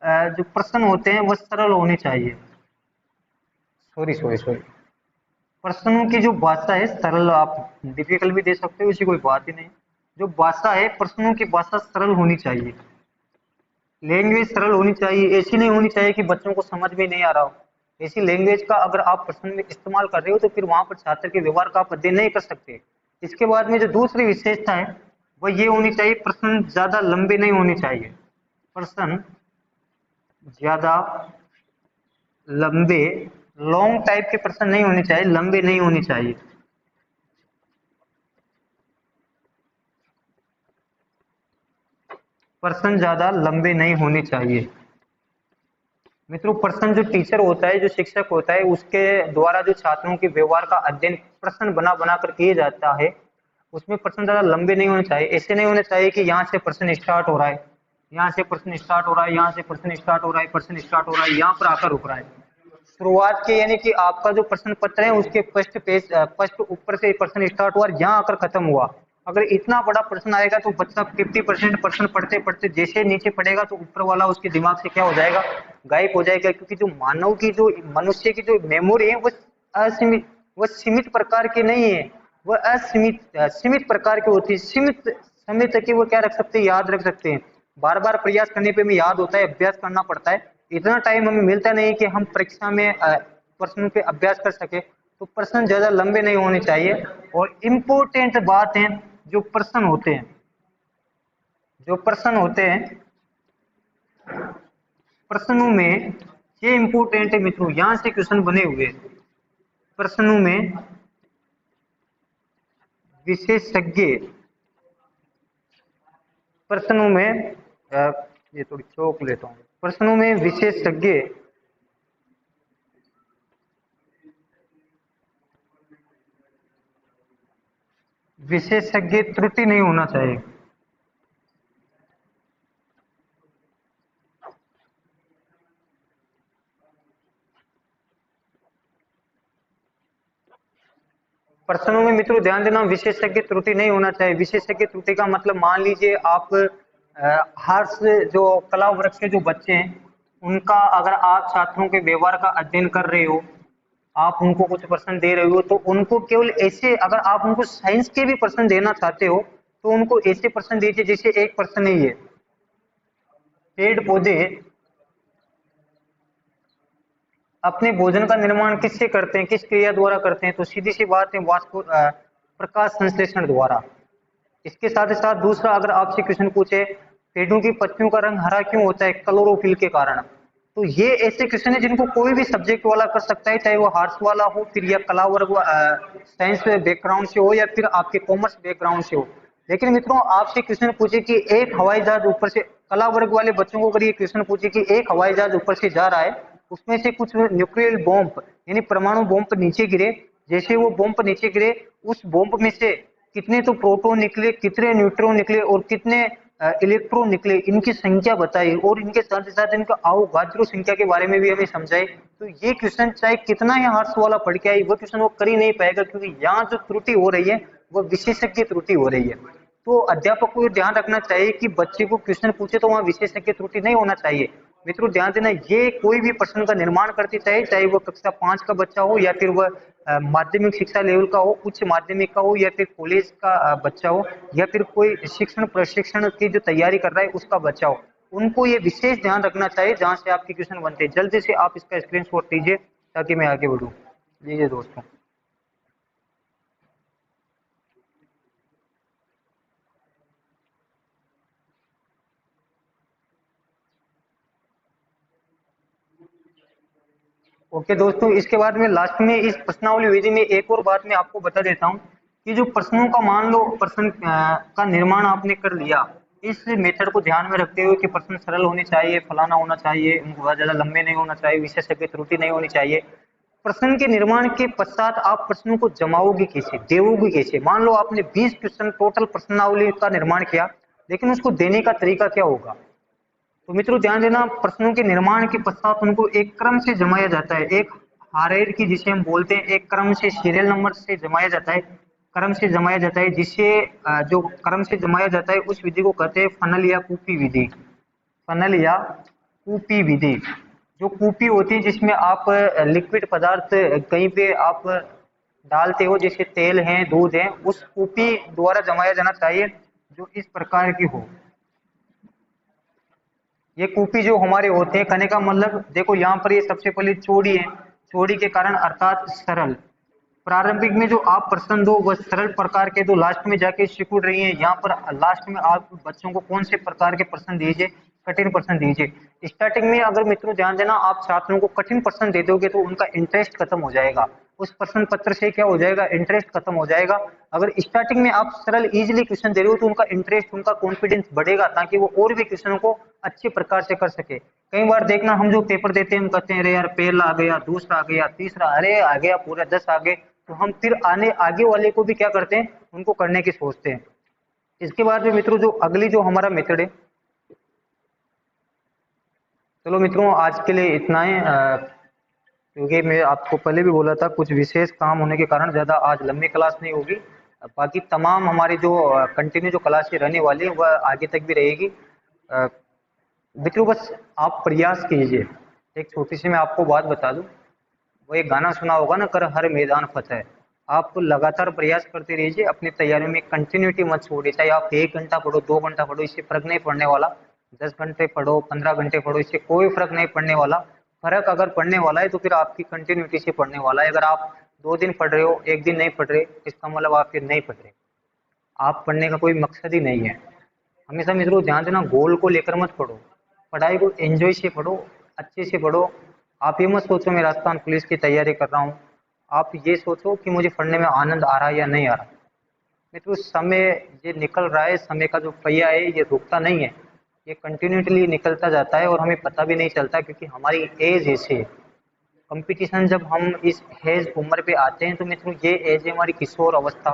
जो प्रश्न होते हैं वह सरल होने चाहिए। सॉरी सॉरी सॉरी, प्रश्नों की जो भाषा है सरल, आप डिफिकल्ट भी दे सकते हो, इसी कोई बात ही नहीं। जो भाषा है प्रश्नों की भाषा सरल होनी चाहिए, लैंग्वेज सरल होनी चाहिए। ऐसी नहीं होनी चाहिए कि बच्चों को समझ में नहीं आ रहा हो। ऐसी लैंग्वेज का अगर आप प्रश्न में इस्तेमाल कर रहे हो तो फिर वहां पर छात्र के व्यवहार का आप अध्ययन नहीं कर सकते। इसके बाद में जो दूसरी विशेषता है वह ये होनी चाहिए, प्रश्न ज्यादा लंबे नहीं होने चाहिए। प्रश्न ज्यादा लंबे, लॉन्ग टाइप के प्रश्न नहीं होने चाहिए, लंबे नहीं होने चाहिए। प्रश्न ज्यादा लंबे नहीं होने चाहिए। मित्रों प्रश्न जो टीचर होता है, जो शिक्षक होता है, उसके द्वारा जो छात्रों के व्यवहार का अध्ययन प्रश्न बना बना कर किया जाता है, उसमें प्रश्न ज्यादा लंबे नहीं होने चाहिए। ऐसे नहीं होने चाहिए कि यहाँ से प्रश्न स्टार्ट हो रहा है, यहाँ से प्रश्न स्टार्ट हो रहा है, यहाँ से प्रश्न स्टार्ट हो रहा है, प्रश्न स्टार्ट हो रहा है, यहाँ पर आकर रुक रहा है। शुरुआत के यानी कि आपका जो प्रश्न पत्र है उसके फर्स्ट पेज, फर्स्ट ऊपर से प्रश्न स्टार्ट हुआ और यहाँ आकर खत्म हुआ। अगर इतना बड़ा प्रश्न आएगा तो बच्चा 50% प्रश्न पढ़ते पढ़ते जैसे नीचे पड़ेगा तो ऊपर वाला उसके दिमाग से क्या हो जाएगा, गायब हो जाएगा। क्योंकि जो मानव की, जो मनुष्य की जो मेमोरी है वो असीमित, वह सीमित प्रकार की नहीं है, वह असीमित सीमित प्रकार की होती है। सीमित समय तक ही वो क्या रख सकते हैं, याद रख सकते हैं। बार बार प्रयास करने पे हमें याद होता है, अभ्यास करना पड़ता है। इतना टाइम हमें मिलता नहीं कि हम परीक्षा में प्रश्नों पे अभ्यास कर सके। तो प्रश्न ज्यादा लंबे नहीं होने चाहिए। और इम्पोर्टेंट बात है, जो प्रश्न होते हैं, जो प्रश्न होते हैं, प्रश्नों में ये इम्पोर्टेंट है मित्रों, यहां से क्वेश्चन बने हुए प्रश्नों में विशेषज्ञ, प्रश्नों में ये थोड़ी चौक लेता हूँ, प्रश्नों में विशेषज्ञ विशेषज्ञ त्रुटि नहीं होना चाहिए। प्रश्नों में मित्रों ध्यान देना, विशेषज्ञ त्रुटि नहीं होना चाहिए। विशेषज्ञ त्रुटि का मतलब मान लीजिए आप हर्ष, जो कला वृक्ष के जो बच्चे हैं उनका अगर आप छात्रों के व्यवहार का अध्ययन कर रहे हो, आप उनको कुछ प्रश्न दे रहे हो, तो उनको केवल ऐसे, अगर आप उनको साइंस के भी प्रश्न देना चाहते हो तो उनको ऐसे प्रश्न दीजिए जैसे एक प्रश्न नहीं है, पेड़ पौधे अपने भोजन का निर्माण किससे करते हैं, किस क्रिया द्वारा करते हैं, तो सीधी सी बात है वाष्प प्रकाश संश्लेषण द्वारा। इसके साथ ही साथ दूसरा अगर आपसे क्वेश्चन पूछे पेड़ों की पत्तियों का रंग हरा क्यों होता है, क्लोरोफिल के कारण, तो ये ऐसे क्वेश्चन है जिनको कोई भी सब्जेक्ट वाला कर सकता है, चाहे वो आर्ट्स वाला हो, फिर या कला वर्ग साइंस बैकग्राउंड से हो, या फिर आपके कॉमर्स बैकग्राउंड से हो। लेकिन मित्रों आपसे क्वेश्चन पूछे कि एक हवाई जहाज ऊपर से, कला वर्ग वाले बच्चों को अगर ये क्वेश्चन पूछे कि एक हवाई जहाज ऊपर से जा रहा है, उसमें से कुछ न्यूक्लियर बॉम्ब यानी परमाणु बॉम्ब नीचे गिरे, जैसे वो बॉम्ब नीचे गिरे, उस बॉम्ब में से कितने तो प्रोटॉन निकले, कितने न्यूट्रॉन निकले और कितने इलेक्ट्रॉन निकले, इनकी संख्या बताई और इनके साथ ही साथ इनका अवगाद्रो संख्या के बारे में भी हमें समझाए। तो ये क्वेश्चन चाहे कितना ही आर्ट्स वाला पढ़ के आए, वो क्वेश्चन वो कर ही नहीं पाएगा, क्योंकि यहाँ जो त्रुटि हो रही है वो विशेषज्ञ त्रुटि हो रही है। तो अध्यापक को ध्यान रखना चाहिए कि बच्चे को क्वेश्चन पूछे तो वहाँ विशेषज्ञ त्रुटि नहीं होना चाहिए। मित्रों ध्यान देना, ये कोई भी प्रश्न का निर्माण करती चाहे, चाहे वो कक्षा 5 का बच्चा हो, या फिर वह माध्यमिक शिक्षा लेवल का हो, उच्च माध्यमिक का हो, या फिर कॉलेज का बच्चा हो, या फिर कोई शिक्षण प्रशिक्षण की जो तैयारी कर रहा है उसका बच्चा हो, उनको ये विशेष ध्यान रखना चाहिए जहां से आपके क्वेश्चन बनते हैं। जल्दी से आप इसका स्क्रीनशॉट लीजिए ताकि मैं आगे बढ़ूं। लीजिए दोस्तों। ओके दोस्तों, इसके बाद में लास्ट में इस प्रश्नावली विधि में एक और बात मैं आपको बता देता हूँ कि जो प्रश्नों का, मान लो प्रश्न का निर्माण आपने कर लिया, इस मेथड को ध्यान में रखते हुए कि प्रश्न सरल होने चाहिए, फलाना होना चाहिए, उनको बहुत ज्यादा लंबे नहीं होना चाहिए, विशेषज्ञ त्रुटि नहीं होनी चाहिए। प्रश्न के निर्माण के पश्चात आप प्रश्नों को जमाओगे कैसे, देवोगे कैसे? मान लो आपने 20 क्वेश्चन टोटल प्रश्नावली का निर्माण किया, लेकिन उसको देने का तरीका क्या होगा? तो मित्रों ध्यान देना, प्रश्नों के निर्माण के पश्चात उनको एक क्रम से जमाया जाता है, एक हायरार्की जिसे हम बोलते हैं, एक क्रम से सीरियल नंबर से जमाया जाता है, क्रम से जमाया जाता है, जिससे जो क्रम से जमाया जाता है उस विधि को कहते हैं फनल या कूपी विधि। फनल या कूपी विधि, जो कूपी होती है जिसमें आप लिक्विड पदार्थ कहीं पे आप डालते हो, जैसे तेल है, दूध है, उस कूपी द्वारा जमाया जाना चाहिए जो इस प्रकार की हो। ये कूपी जो हमारे होते हैं, कहने का मतलब देखो यहाँ पर ये सबसे पहले चौड़ी है, चौड़ी के कारण अर्थात सरल। प्रारंभिक में जो आप प्रश्न दो वह सरल प्रकार के दो, लास्ट में जाके सिकुड़ रही है। यहाँ पर लास्ट में आप बच्चों को कौन से प्रकार के प्रश्न दीजिए, कठिन प्रश्न दीजिए। स्टार्टिंग में अगर मित्रों ध्यान देना, आप छात्रों को कठिन प्रश्न दे दोगे तो उनका इंटरेस्ट खत्म हो जाएगा, उस प्रश्न पत्र से क्या हो जाएगा, इंटरेस्ट खत्म हो जाएगा। अगर स्टार्टिंग में आप सरल इजीली क्वेश्चन दे रहे हो तो उनका इंटरेस्ट, उनका कॉन्फिडेंस बढ़ेगा, ताकि वो और भी क्वेश्चनों को अच्छे प्रकार से कर सके। कई बार देखना, हम जो पेपर देते हैं हम कहते हैं अरे यार पहला आ गया, दूसरा आ गया, तीसरा अरे आ गया, पूरा 10 आ गए, तो हम फिर आने आगे वाले को भी क्या करते हैं, उनको करने की सोचते हैं। इसके बाद में मित्रों जो अगली जो हमारा मेथड है, चलो मित्रों आज के लिए इतना है, क्योंकि मैं आपको पहले भी बोला था कुछ विशेष काम होने के कारण ज़्यादा आज लंबी क्लास नहीं होगी। बाकी तमाम हमारी जो कंटिन्यू जो क्लासें रहने वाली है वह आगे तक भी रहेगी। अ, मित्रों बस आप प्रयास कीजिए। एक छोटी सी मैं आपको बात बता दूं, वो एक गाना सुना होगा ना, कर हर मैदान फतेह। आप लगातार प्रयास करते रहिए, अपनी तैयारी में कंटिन्यूटी मत छोड़िए, चाहे आप 1 घंटा पढ़ो, 2 घंटा पढ़ो, इससे फर्क नहीं पड़ने वाला। 10 घंटे पढ़ो, 15 घंटे पढ़ो, इससे कोई फर्क नहीं पड़ने वाला। फर्क अगर पड़ने वाला है तो फिर आपकी कंटिन्यूटी से पढ़ने वाला है। अगर आप 2 दिन पढ़ रहे हो, एक दिन नहीं पढ़ रहे, इसका मतलब आप फिर नहीं पढ़ रहे, आप पढ़ने का कोई मकसद ही नहीं है। हमेशा मित्रों ध्यान देना, गोल को लेकर मत पढ़ो, पढ़ाई को एंजॉय से पढ़ो, अच्छे से पढ़ो। आप ये मत सोचो मैं राजस्थान पुलिस की तैयारी कर रहा हूँ, आप ये सोचो कि मुझे पढ़ने में आनंद आ रहा है या नहीं आ रहा। मित्रों समय ये निकल रहा है, समय का जो पहिया है ये रुकता नहीं है, ये कंटिन्यूटली निकलता जाता है और हमें पता भी नहीं चलता, क्योंकि हमारी एज ऐसे है। कंपटीशन जब हम इस एज उम्र पे आते हैं तो मित्रों ये एज है हमारी किशोर अवस्था,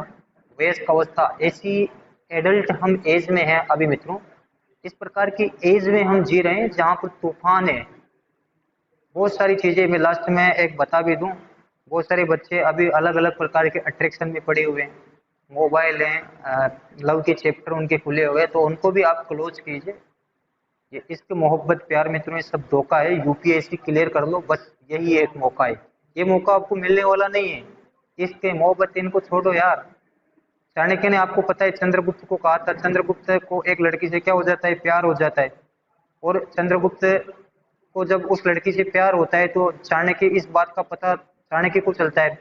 वयस्क अवस्था, ऐसी एडल्ट हम एज में है अभी मित्रों। इस प्रकार की एज में हम जी रहे हैं जहाँ पर तूफान है, बहुत सारी चीजें। मैं लास्ट में एक बता भी दूं, बहुत सारे बच्चे अभी अलग अलग प्रकार के अट्रैक्शन में पड़े हुए हैं, मोबाइल हैं, लव के चैप्टर उनके खुले हुए हैं, तो उनको भी आप क्लोज कीजिए। ये इश्क मोहब्बत प्यार मित्रों ये सब धोखा है, यूपीएससी क्लियर कर लो, बस यही एक मौका है, ये मौका आपको मिलने वाला नहीं है। इश्क मोहब्बत इनको छोड़ो यार। चाणक्य ने, आपको पता है, चंद्रगुप्त को कहा था, चंद्रगुप्त को एक लड़की से क्या हो जाता है, प्यार हो जाता है। और चंद्रगुप्त को जब उस लड़की से प्यार होता है तो चाणक्य इस बात का पता चाणक्य को चलता है,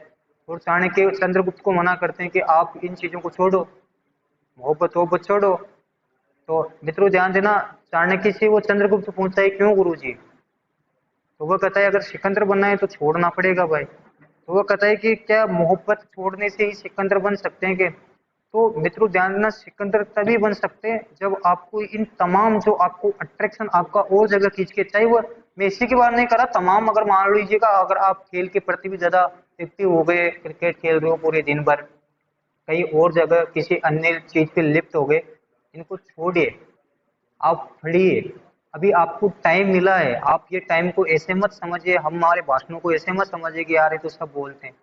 और चाणक्य चंद्रगुप्त को मना करते हैं कि आप इन चीजों को छोड़ो, मोहब्बत वोहब्बत छोड़ो। तो मित्रों ध्यान देना, चाणक्य से वो चंद्रगुप्त पूछता है क्यों गुरुजी? तो वो कहता है अगर सिकंदर बनना है तो छोड़ना पड़ेगा भाई। तो वो कहता है कि क्या मोहब्बत छोड़ने से ही सिकंदर बन सकते हैं क्या? तो मित्रों ध्यान देना, सिकंदर तभी बन सकते हैं जब आपको इन तमाम जो आपको अट्रैक्शन आपका और जगह खींच के, चाहे वो, मैं इसी की बात नहीं कर रहा, तमाम, अगर मान लीजिएगा अगर आप खेल के प्रति भी ज्यादा एक्टिव हो गए, क्रिकेट खेल रहे हो पूरे दिन भर, कहीं और जगह किसी अन्य चीज पे लिप्त हो गए, इनको छोड़िए, आप पढ़िए। अभी आपको टाइम मिला है, आप ये टाइम को ऐसे मत समझिए, हमारे भाषणों को ऐसे मत समझिए कि यार ये तो सब बोलते हैं।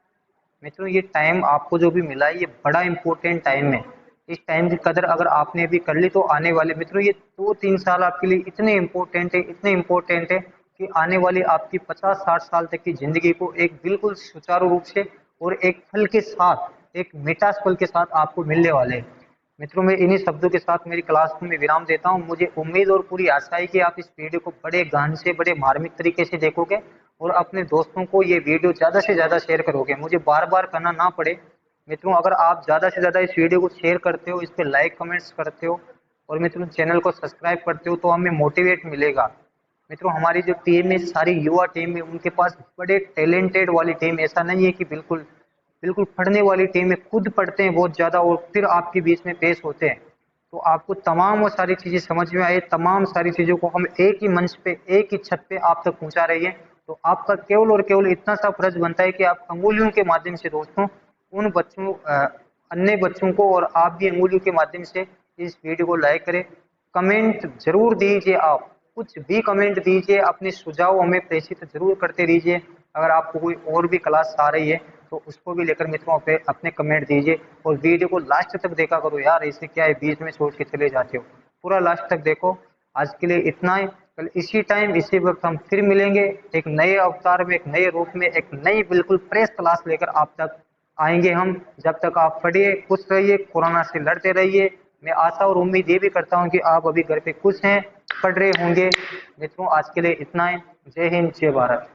मित्रों ये टाइम आपको जो भी मिला है ये बड़ा इंपॉर्टेंट टाइम है। इस टाइम की कदर अगर आपने अभी कर ली तो आने वाले, मित्रों ये 2-3 साल आपके लिए इतने इंपॉर्टेंट है, इतने इंपॉर्टेंट है कि आने वाली आपकी 50-60 साल तक की जिंदगी को एक बिल्कुल सुचारू रूप से और एक फल के साथ, एक मिठास फल के साथ आपको मिलने वाले हैं। मित्रों मैं इन्हीं शब्दों के साथ मेरी क्लास को मैं विराम देता हूँ। मुझे उम्मीद और पूरी आशा है कि आप इस वीडियो को बड़े गहन से, बड़े मार्मिक तरीके से देखोगे और अपने दोस्तों को ये वीडियो ज़्यादा से ज़्यादा शेयर करोगे, मुझे बार बार करना ना पड़े। मित्रों अगर आप ज़्यादा से ज़्यादा इस वीडियो को शेयर करते हो, इस पर लाइक कमेंट्स करते हो और मित्रों चैनल को सब्सक्राइब करते हो तो हमें मोटिवेट मिलेगा। मित्रों हमारी जो टीम है, सारी युवा टीम है, उनके पास बड़े टैलेंटेड वाली टीम, ऐसा नहीं है कि बिल्कुल बिल्कुल पढ़ने वाली टीम है, खुद पढ़ते हैं बहुत ज़्यादा और फिर आपके बीच में पेश होते हैं। तो आपको तमाम वो सारी चीज़ें समझ में आए, तमाम सारी चीज़ों को हम एक ही मंच पे, एक ही छत पे आप तक पहुंचा रही है। तो आपका केवल और केवल इतना सा फर्ज बनता है कि आप अंगुलियों के माध्यम से दोस्तों उन बच्चों, अन्य बच्चों को, और आप भी अंगुलियों के माध्यम से इस वीडियो को लाइक करें, कमेंट जरूर दीजिए, आप कुछ भी कमेंट दीजिए, अपने सुझाव हमें प्रेषित जरूर करते रहिए। अगर आपको कोई और भी क्लास आ रही है तो उसको भी लेकर मित्रों पे अपने कमेंट दीजिए और वीडियो को लास्ट तक देखा करो यार, इससे क्या है बीच में छोड़ के चले जाते हो, पूरा लास्ट तक देखो। आज के लिए इतना ही, कल इसी टाइम इसी वक्त हम फिर मिलेंगे, एक नए अवतार में, एक नए रूप में, एक नई बिल्कुल फ्रेश क्लास लेकर आप तक आएंगे हम। जब तक आप पढ़िए, खुश रहिए, कोरोना से लड़ते रहिए। मैं आशा और उम्मीद ये भी करता हूँ कि आप अभी घर पे खुश हैं, पढ़ रहे होंगे। मित्रों आज के लिए इतना ही। जय हिंद, जय भारत।